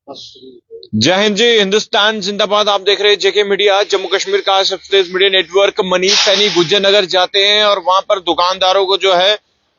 जय हिंद जी, हिंदुस्तान जिंदाबाद। आप देख रहे हैं जेके मीडिया। जम्मू कश्मीर का सबसे मीडिया नेटवर्क। मनीष सैनी गुज्जर नगर जाते हैं और वहां पर दुकानदारों को जो है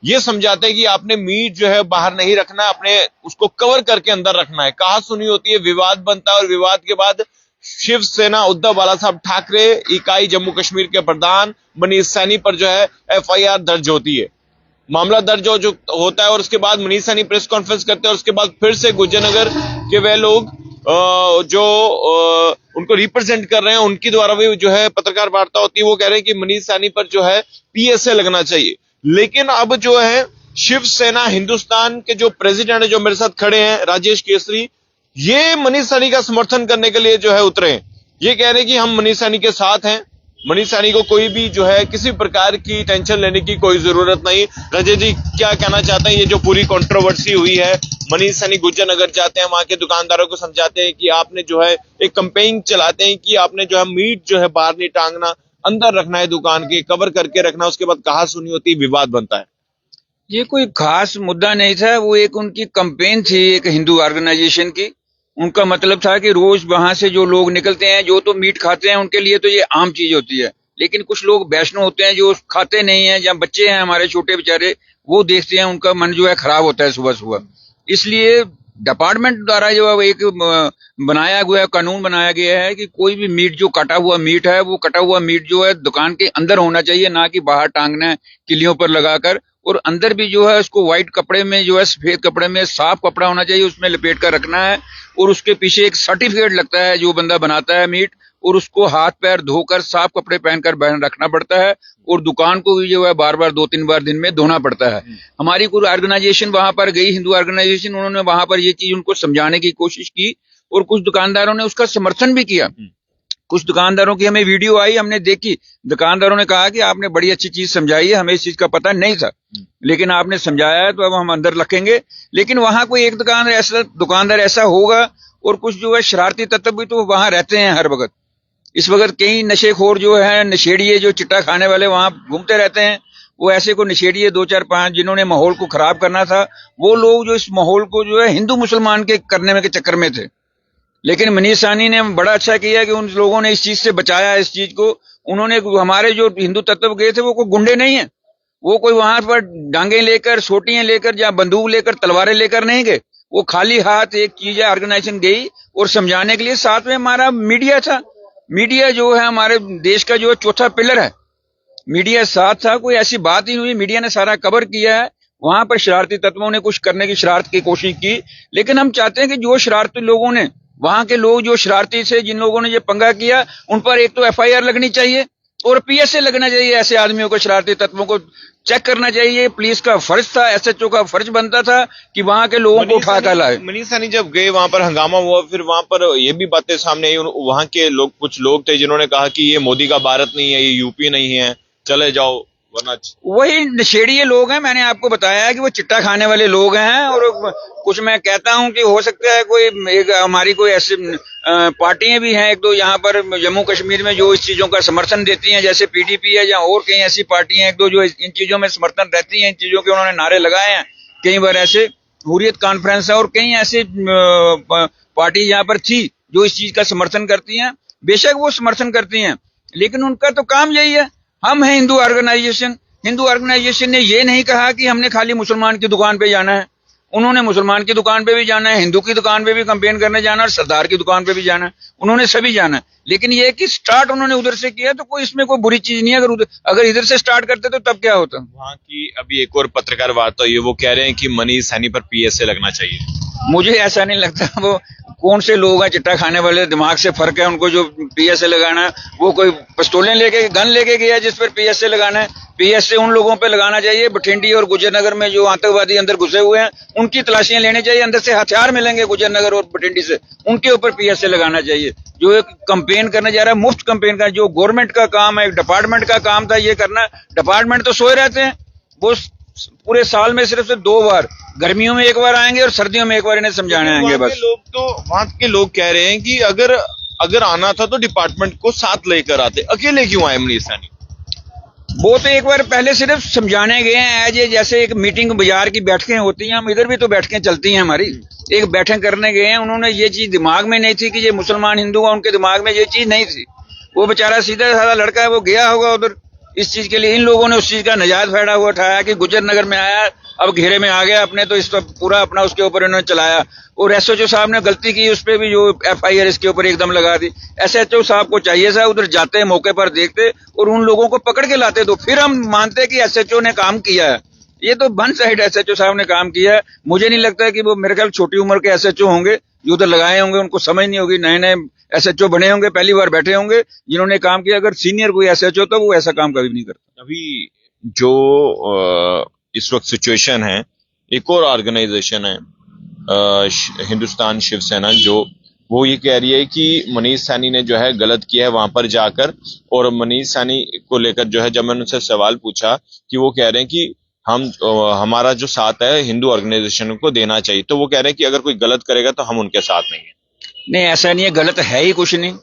ये समझाते हैं कि आपने मीट जो है बाहर नहीं रखना, अपने उसको कवर करके अंदर रखना है। कहा सुनी होती है, विवाद बनता है और विवाद के बाद शिवसेना उद्धव बाला साहब ठाकरे इकाई जम्मू कश्मीर के प्रधान मनीष सैनी पर जो है एफआईआर दर्ज होती है, मामला दर्ज जो होता है और उसके बाद मनीष सैनी प्रेस कॉन्फ्रेंस करते हैं और उसके बाद फिर से गुज्जर नगर के वह लोग जो उनको रिप्रेजेंट कर रहे हैं उनके द्वारा भी जो है पत्रकार वार्ता होती है। वो कह रहे हैं कि मनीष सैनी पर जो है पीएसए लगना चाहिए। लेकिन अब जो है शिवसेना हिंदुस्तान के जो प्रेसिडेंट है, जो मेरे साथ खड़े हैं, राजेश केसरी, ये मनीष सैनी का समर्थन करने के लिए जो है उतरे हैं। ये कह रहे हैं कि हम मनीष सैनी के साथ हैं, मनीष सैनी को कोई भी जो है किसी प्रकार की टेंशन लेने की कोई जरूरत नहीं। रजय जी क्या कहना चाहते हैं? ये जो पूरी कंट्रोवर्सी हुई है, मनीष सैनी गुज्जर नगर जाते हैं, वहां के दुकानदारों को समझाते हैं कि आपने जो है एक कैंपेन चलाते हैं कि आपने जो है मीट जो है बाहर नहीं टांगना, अंदर रखना है, दुकान के कवर करके रखना। उसके बाद कहा सुनी होती, विवाद बनता है। ये कोई खास मुद्दा नहीं था, वो एक उनकी कैंपेन थी, एक हिंदू ऑर्गेनाइजेशन की। उनका मतलब था कि रोज वहां से जो लोग निकलते हैं, जो तो मीट खाते हैं, उनके लिए तो ये आम चीज होती है। लेकिन कुछ लोग वैष्णव होते हैं जो खाते नहीं है, या बच्चे हैं हमारे छोटे बेचारे, वो देखते हैं, उनका मन जो है खराब होता है सुबह सुबह। इसलिए डिपार्टमेंट द्वारा जो एक बनाया गया कानून बनाया गया है कि कोई भी मीट जो कटा हुआ मीट है, वो कटा हुआ मीट जो है दुकान के अंदर होना चाहिए, ना कि बाहर टांगना है किलियों पर लगाकर। और अंदर भी जो है उसको व्हाइट कपड़े में, जो है सफेद कपड़े में, साफ कपड़ा होना चाहिए, उसमें लपेट कर रखना है। और उसके पीछे एक सर्टिफिकेट लगता है जो बंदा बनाता है मीट, और उसको हाथ पैर धोकर साफ कपड़े पहनकर रखना पड़ता है। और दुकान को भी जो है बार बार 2-3 बार दिन में धोना पड़ता है। हमारी कोई ऑर्गेनाइजेशन वहां पर गई, हिंदू ऑर्गेनाइजेशन, उन्होंने वहां पर ये चीज उनको समझाने की कोशिश की और कुछ दुकानदारों ने उसका समर्थन भी किया। कुछ दुकानदारों की हमें वीडियो आई, हमने देखी। दुकानदारों ने कहा कि आपने बड़ी अच्छी चीज समझाई है, हमें इस चीज का पता नहीं था, लेकिन आपने समझाया है तो अब हम अंदर रखेंगे। लेकिन वहां कोई एक दुकानदार ऐसा होगा, और कुछ जो है शरारती तत्व भी तो वहां रहते हैं हर वक्त। इस वक्त कई नशेखोर जो है, नशेड़िए जो चिट्टा खाने वाले वहां घूमते रहते हैं। वो ऐसे को नशेड़िए 2-4-5 जिन्होंने माहौल को खराब करना था, वो लोग जो इस माहौल को जो है हिंदू मुसलमान के करने के चक्कर में थे। लेकिन मनीष सैनी ने बड़ा अच्छा किया कि उन लोगों ने इस चीज से बचाया इस चीज को। उन्होंने हमारे जो हिंदू तत्व गए थे वो कोई गुंडे नहीं है, वो कोई वहां पर डांगे लेकर, सोटियां लेकर या बंदूक लेकर, तलवारें लेकर नहीं गए। वो खाली हाथ एक चीज ऑर्गेनाइजेशन गई और समझाने के लिए। साथ में हमारा मीडिया था। मीडिया जो है हमारे देश का जो चौथा पिलर है, मीडिया साथ था। कोई ऐसी बात ही नहीं हुई, मीडिया ने सारा कवर किया है। वहां पर शरारती तत्वों ने कुछ करने की शरारत की कोशिश की, लेकिन हम चाहते हैं कि जो शरारती लोगों ने, वहां के लोग जो शरारती से, जिन लोगों ने ये पंगा किया, उन पर एक तो एफआईआर लगनी चाहिए और पीएसए लगना चाहिए। ऐसे आदमियों को, शरारती तत्वों को चेक करना चाहिए। पुलिस का फर्ज था, एसएचओ का फर्ज बनता था कि वहां के लोगों को उठा कर लाए। मनीष सैनी जब गए वहां पर हंगामा हुआ, फिर वहां पर ये भी बातें सामने आई, वहां के लोग, कुछ लोग थे जिन्होंने कहा कि ये मोदी का भारत नहीं है, ये यूपी नहीं है, चले जाओ वरना। वही नशेड़िए लोग हैं, मैंने आपको बताया है कि वो चिट्टा खाने वाले लोग हैं। और कुछ मैं कहता हूं कि हो सकता है कोई एक हमारी कोई ऐसी पार्टियां भी हैं एक दो यहाँ पर जम्मू कश्मीर में जो इस चीजों का समर्थन देती हैं, जैसे पीडीपी है, या और कई ऐसी पार्टियां एक दो जो इन चीजों में समर्थन रहती हैं, इन चीजों के उन्होंने नारे लगाए हैं। कई बार ऐसे हुर्रियत कॉन्फ्रेंस है और कई ऐसे पार्टी यहाँ पर थी जो इस चीज का समर्थन करती हैं। बेशक वो समर्थन करती हैं, लेकिन उनका तो काम यही है। हम हैं हिंदू ऑर्गेनाइजेशन। हिंदू ऑर्गेनाइजेशन ने ये नहीं कहा कि हमने खाली मुसलमान की दुकान पे जाना है। उन्होंने मुसलमान की दुकान पे भी जाना है, हिंदू की दुकान पे भी कैंपेन करने जाना है, और सरदार की दुकान पे भी जाना है। उन्होंने सभी जाना है। लेकिन ये कि स्टार्ट उन्होंने उधर से किया, तो कोई इसमें कोई बुरी चीज नहीं है। अगर इधर से स्टार्ट करते तो तब क्या होता। वहां की अभी एक और पत्रकार वार्ता हुई है, वो कह रहे हैं कि मनीष सैनी पर पीएसए लगना चाहिए। मुझे ऐसा नहीं लगता। वो कौन से लोग हैं चिट्टा खाने वाले, दिमाग से फर्क है उनको जो पीएसए लगाना है। वो कोई पिस्तौलें लेके, गन लेके गया जिस पर पीएसए लगाना है। पीएसए उन लोगों पे लगाना चाहिए बठिंडी और गुज्जर नगर में जो आतंकवादी अंदर घुसे हुए हैं, उनकी तलाशियां लेनी चाहिए। अंदर से हथियार मिलेंगे गुज्जर नगर और बठिंडी से, उनके ऊपर पीएसए लगाना चाहिए। जो एक कंपेन करने जा रहा है, मुफ्त कंपेन का, जो गवर्नमेंट का काम है, डिपार्टमेंट का काम था ये करना। डिपार्टमेंट तो सोए रहते हैं। वो पूरे साल में सिर्फ 2 बार, गर्मियों में 1 बार आएंगे और सर्दियों में 1 बार इन्हें समझाने आएंगे बस। वहां के लोग कह रहे हैं कि अगर आना था तो डिपार्टमेंट को साथ लेकर आते, अकेले क्यों आए मनीष सैनी? वो तो एक बार पहले सिर्फ समझाने गए हैं एज ए, जैसे एक मीटिंग बाजार की बैठकें होती हैं, हम इधर भी तो बैठकें चलती हैं हमारी, एक बैठक करने गए हैं, उन्होंने ये चीज दिमाग में नहीं थी कि ये मुसलमान हिंदू है, उनके दिमाग में ये चीज नहीं थी। वो बेचारा सीधा साधा लड़का है, वो गया होगा उधर इस चीज के लिए। इन लोगों ने उस चीज का नजायज फायदा हुआ उठाया कि गुजर नगर में आया, अब घेरे में आ गया अपने, तो इस पर पूरा अपना उसके ऊपर इन्होंने चलाया। और एसएचओ साहब ने गलती की, उस पर भी जो एफआईआर इसके ऊपर एकदम लगा दी। एसएचओ साहब को चाहिए था उधर जाते मौके पर देखते और उन लोगों को पकड़ के लाते, तो फिर हम मानते कि एसएचओ ने काम किया है। ये तो वन साइड एसएचओ साहब ने काम किया है। मुझे नहीं लगता है कि वो, मेरे ख्याल छोटी उम्र के एसएचओ होंगे जो उधर लगाए होंगे, उनको समझ नहीं होगी, नए नए एसएचओ बने होंगे, पहली बार बैठे होंगे जिन्होंने काम किया। अगर सीनियर कोई एसएचओ तो वो ऐसा काम कभी नहीं करता। अभी जो इस वक्त सिचुएशन है, एक और ऑर्गेनाइजेशन है हिंदुस्तान शिवसेना, जो वो ये कह रही है कि मनीष सैनी ने जो है गलत किया है वहां पर जाकर। और मनीष सैनी को लेकर जो है, जब मैंने उनसे सवाल पूछा कि वो कह रहे हैं कि हम हमारा जो साथ है हिंदू ऑर्गेनाइजेशन को देना चाहिए, तो वो कह रहे हैं कि अगर कोई गलत करेगा तो हम उनके साथ नहीं है। नहीं, ऐसा नहीं है, गलत है ही कुछ नहीं।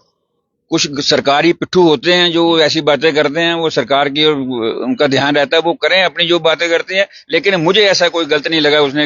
कुछ सरकारी पिट्ठू होते हैं जो ऐसी बातें करते हैं, वो सरकार की और उनका ध्यान रहता है, वो करें अपनी जो बातें करते हैं। लेकिन मुझे ऐसा कोई गलत नहीं लगा, उसने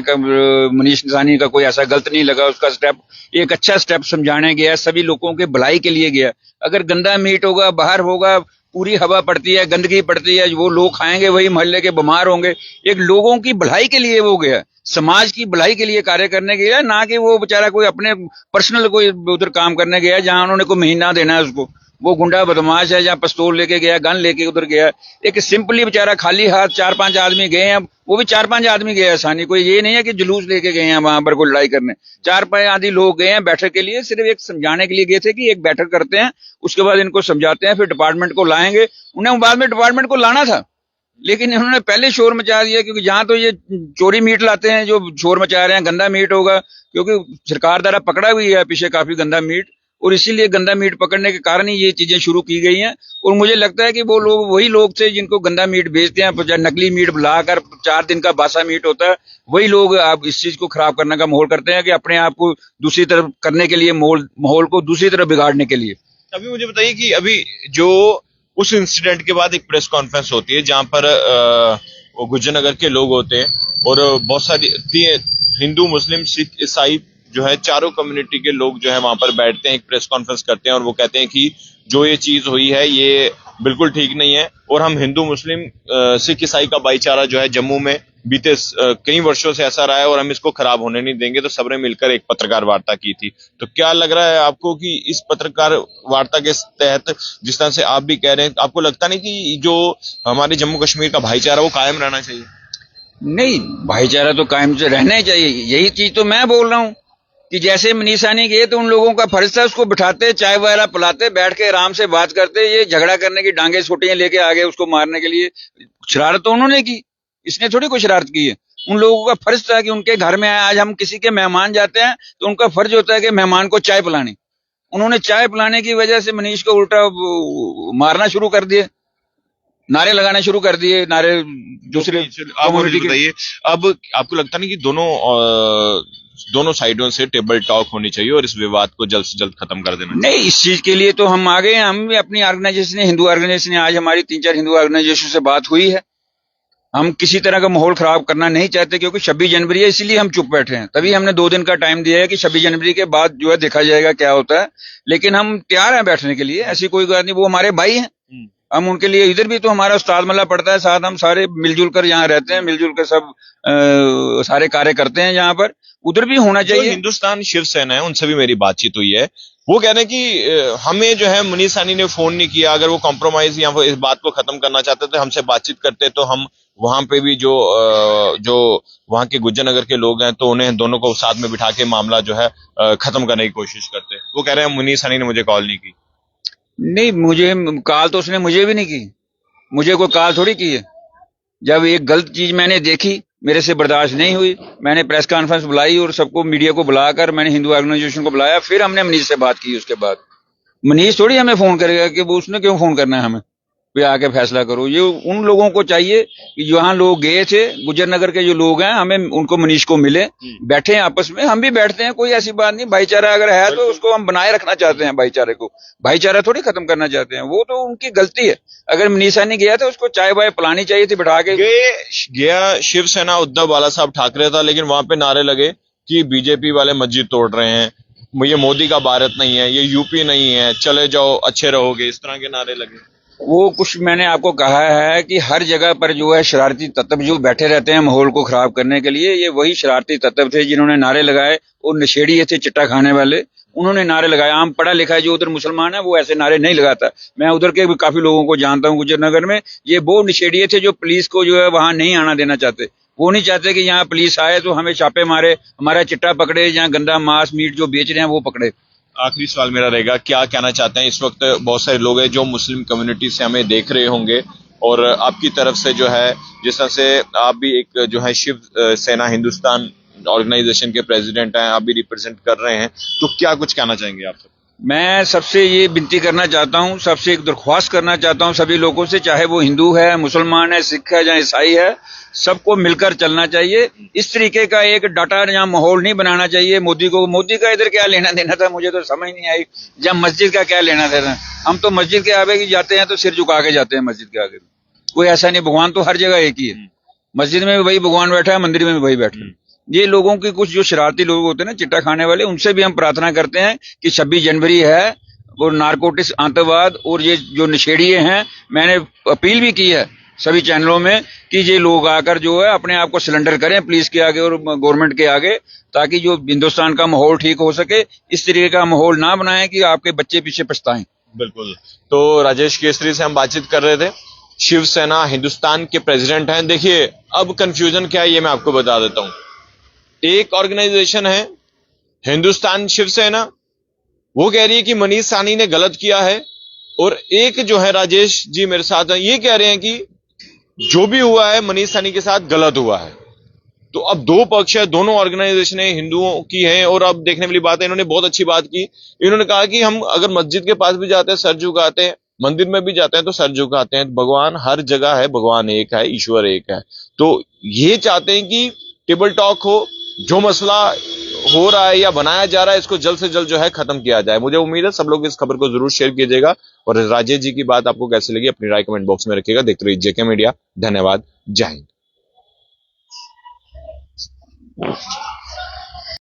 मनीष सैनी का कोई ऐसा गलत नहीं लगा। उसका स्टेप एक अच्छा स्टेप समझाने गया, सभी लोगों के भलाई के लिए गया। अगर गंदा मीट होगा, बाहर होगा, पूरी हवा पड़ती है, गंदगी पड़ती है, वो लोग खाएंगे, वही मोहल्ले के बीमार होंगे। एक लोगों की भलाई के लिए वो गया, समाज की भलाई के लिए कार्य करने गया, ना कि वो बेचारा कोई अपने पर्सनल कोई उधर काम करने गया जहां उन्होंने कोई महीना देना है उसको। वो गुंडा बदमाश है, जहाँ पिस्तौल लेके गया, गन लेके उधर गया। एक सिंपली बेचारा खाली हाथ 4-5 आदमी गए हैं, वो भी 4-5 आदमी गए आसानी, कोई ये नहीं है कि जुलूस लेके गए हैं वहां पर कोई लड़ाई करने। 4-5 आदि लोग गए हैं बैठक के लिए, सिर्फ एक समझाने के लिए गए थे कि एक बैठक करते हैं, उसके बाद इनको समझाते हैं, फिर डिपार्टमेंट को लाएंगे। उन्हें बाद में डिपार्टमेंट को लाना था, लेकिन इन्होंने पहले शोर मचा दिया, क्योंकि जहां तो ये चोरी मीट लाते हैं, जो शोर मचा रहे हैं गंदा मीट होगा, क्योंकि सरकार द्वारा पकड़ा भी है पीछे काफी गंदा मीट, और इसीलिए गंदा मीट पकड़ने के कारण ही ये चीजें शुरू की गई हैं। और मुझे लगता है कि वो लोग वही लोग थे जिनको गंदा मीट बेचते हैं, नकली मीट लाकर 4 दिन का बासा मीट होता है, वही लोग अब इस चीज को खराब करने का माहौल करते हैं कि अपने आप को दूसरी तरफ करने के लिए, माहौल को दूसरी तरफ बिगाड़ने के लिए। अभी मुझे बताइए कि अभी जो उस इंसिडेंट के बाद एक प्रेस कॉन्फ्रेंस होती है जहां पर वो गुज्जर नगर के लोग होते हैं और बहुत सारी हिंदू, मुस्लिम, सिख, ईसाई जो है चारों कम्युनिटी के लोग जो है वहां पर बैठते हैं, एक प्रेस कॉन्फ्रेंस करते हैं और वो कहते हैं कि जो ये चीज हुई है ये बिल्कुल ठीक नहीं है और हम हिंदू, मुस्लिम, सिख, ईसाई का भाईचारा जो है जम्मू में बीते कई वर्षों से ऐसा रहा है और हम इसको खराब होने नहीं देंगे। तो सबने मिलकर एक पत्रकार वार्ता की थी। तो क्या लग रहा है आपको कि इस पत्रकार वार्ता के तहत, जिस तरह से आप भी कह रहे हैं, आपको लगता नहीं कि जो हमारे जम्मू कश्मीर का भाईचारा वो कायम रहना चाहिए? नहीं, भाईचारा तो कायम से रहना ही चाहिए। यही चीज तो मैं बोल रहा हूँ कि जैसे मनीष सैनी गए तो उन लोगों का फर्ज था, उसको बिठाते, चाय वगैरह पिलाते, बैठ के आराम से बात करते। ये झगड़ा करने की डांगे छोटियां लेके आ गए उसको मारने के लिए। शरारत तो उन्होंने की, इसने थोड़ी कोई शरारत की है। उन लोगों का फर्ज था कि उनके घर में आज हम किसी के मेहमान जाते हैं तो उनका फर्ज होता है कि मेहमान को चाय पिलानी। उन्होंने चाय पिलाने की वजह से मनीष को उल्टा मारना शुरू कर दिए, नारे लगाना शुरू कर दिए, नारे दूसरे। आप मुझे बताइए, अब आपको लगता नहीं कि दोनों साइडों से टेबल टॉक होनी चाहिए और इस विवाद को जल्द से जल्द खत्म कर देना? नहीं, इस चीज के लिए तो हम आ गए हैं। हम भी अपनी ऑर्गेनाइजेशन, हिंदू ऑर्गेनाइजेशन, आज हमारी 3-4 हिंदू ऑर्गेनाइजेशन से बात हुई है। हम किसी तरह का माहौल खराब करना नहीं चाहते, क्योंकि 26 जनवरी है, इसीलिए हम चुप बैठे हैं। तभी हमने 2 दिन का टाइम दिया है कि 26 जनवरी के बाद जो है देखा जाएगा क्या होता है। लेकिन हम तैयार हैं बैठने के लिए, ऐसी कोई बात नहीं। वो हमारे भाई हैं, हम उनके लिए, इधर भी तो हमारा उस्ताद मल्ला पड़ता है साथ, हम सारे मिलजुल कर यहाँ रहते हैं, मिलजुल कर सब सारे कार्य करते हैं यहाँ पर। उधर भी होना चाहिए। हिंदुस्तान शिवसेना है, उनसे भी मेरी बातचीत हुई है। वो कह रहे हैं कि हमें जो है मनीष सैनी ने फोन नहीं किया। अगर वो कॉम्प्रोमाइज या इस बात को खत्म करना चाहते थे, हमसे बातचीत करते, तो हम वहां पे भी जो वहां के गुज्जर नगर के लोग हैं, तो उन्हें दोनों को साथ में बिठा के मामला जो है खत्म करने की कोशिश करते। वो कह रहे हैं मनीष सैनी ने मुझे कॉल नहीं की। नहीं, मुझे कॉल तो उसने मुझे भी नहीं की, मुझे कोई कॉल थोड़ी की है। जब एक गलत चीज मैंने देखी, मेरे से बर्दाश्त नहीं हुई, मैंने प्रेस कॉन्फ्रेंस बुलाई और सबको, मीडिया को बुलाकर मैंने हिंदू ऑर्गेनाइजेशन को बुलाया, फिर हमने मनीष से बात की। उसके बाद मनीष थोड़ी हमें फोन करेगा कि वो, उसने क्यों फोन करना है हमें? पे आके फैसला करो। ये उन लोगों को चाहिए कि जहाँ लोग गए थे, गुजर नगर के जो लोग हैं, हमें उनको, मनीष को मिले, बैठे आपस में, हम भी बैठते हैं, कोई ऐसी बात नहीं। भाईचारा अगर है तो उसको हम बनाए रखना चाहते हैं, भाईचारे को, भाईचारा थोड़ी खत्म करना चाहते हैं। वो तो उनकी गलती है। अगर मनीषा नहीं गया तो उसको चाय वाय पिलानी चाहिए थी बिठा के। गया शिवसेना उद्धव बाला साहब ठाकरे था, लेकिन वहां पे नारे लगे कि बीजेपी वाले मस्जिद तोड़ रहे हैं, ये मोदी का भारत नहीं है, ये यूपी नहीं है, चले जाओ अच्छे रहोगे, इस तरह के नारे लगे। वो कुछ मैंने आपको कहा है कि हर जगह पर जो है शरारती तत्व जो बैठे रहते हैं माहौल को खराब करने के लिए, ये वही शरारती तत्व थे जिन्होंने नारे लगाए। और नशेड़िए थे, चिट्टा खाने वाले, उन्होंने नारे लगाए। आम पढ़ा लिखा है जो उधर मुसलमान है वो ऐसे नारे नहीं लगाता। मैं उधर के भी काफी लोगों को जानता हूँ गुजर नगर में। ये वो नशेड़िए थे जो पुलिस को जो है वहां नहीं आना देना चाहते। वो नहीं चाहते कि यहाँ पुलिस आए तो हमें छापे मारे, हमारा चिट्टा पकड़े, जहाँ गंदा मांस मीट जो बेच रहे हैं वो पकड़े। आखिरी सवाल मेरा रहेगा, क्या कहना चाहते हैं? इस वक्त बहुत सारे लोग हैं जो मुस्लिम कम्युनिटी से हमें देख रहे होंगे, और आपकी तरफ से जो है, जिस तरह से आप भी एक जो है शिव सेना हिंदुस्तान ऑर्गेनाइजेशन के प्रेसिडेंट हैं, आप भी रिप्रेजेंट कर रहे हैं, तो क्या कुछ कहना चाहेंगे आप सब? मैं सबसे ये विनती करना चाहता हूँ, सबसे एक दरख्वास्त करना चाहता हूँ सभी लोगों से, चाहे वो हिंदू है, मुसलमान है, सिख है या ईसाई है, सबको मिलकर चलना चाहिए। इस तरीके का एक डाटा या माहौल नहीं बनाना चाहिए। मोदी को, मोदी का इधर क्या लेना देना था, मुझे तो समझ नहीं आई। जब मस्जिद का क्या लेना देना, हम तो मस्जिद के आगे जाते हैं तो सिर झुका के जाते हैं मस्जिद के आगे। कोई ऐसा नहीं, भगवान तो हर जगह एक ही है। मस्जिद में भी वही भगवान बैठा है, मंदिर में भी वही बैठा है। ये लोगों की, कुछ जो शरारती लोग होते हैं ना, चिट्टा खाने वाले, उनसे भी हम प्रार्थना करते हैं कि 26 जनवरी है और नारकोटिक्स आतंकवाद और ये जो नशेड़िए हैं, मैंने अपील भी की है सभी चैनलों में कि ये लोग आकर जो है अपने आप को सिलेंडर करें पुलिस के आगे और गवर्नमेंट के आगे, ताकि जो हिंदुस्तान का माहौल ठीक हो सके। इस तरीके का माहौल ना बनाएं कि आपके बच्चे पीछे पछताएं। बिल्कुल। तो राजेश केसरी से हम बातचीत कर रहे थे, शिवसेना हिंदुस्तान के प्रेसिडेंट हैं। देखिए, अब कंफ्यूजन क्या है ये मैं आपको बता देता हूं। एक ऑर्गेनाइजेशन है हिंदुस्तान शिवसेना, वो कह रही है कि मनीष साहनी ने गलत किया है, और एक जो है राजेश जी मेरे साथ हैं, ये कह रहे हैं कि जो भी हुआ है मनीष साहनी के साथ गलत हुआ है। तो अब दो पक्ष है, दोनों ऑर्गेनाइजेशनें हिंदुओं की हैं, और अब देखने वाली बात है, इन्होंने बहुत अच्छी बात की। इन्होंने कहा कि हम अगर मस्जिद के पास भी जाते हैं सर झुकाते हैं, मंदिर में भी जाते हैं तो सर झुकाते हैं। भगवान हर जगह है, भगवान एक है, ईश्वर एक है। तो ये चाहते हैं कि टेबल टॉक हो, जो मसला हो रहा है या बनाया जा रहा है इसको जल्द से जल्द जो है खत्म किया जाए। मुझे उम्मीद है सब लोग इस खबर को जरूर शेयर कीजिएगा, और राजेश जी की बात आपको कैसी लगी अपनी राय कमेंट बॉक्स में रखिएगा। देखते रहिए जेके मीडिया। धन्यवाद, जय हिंद।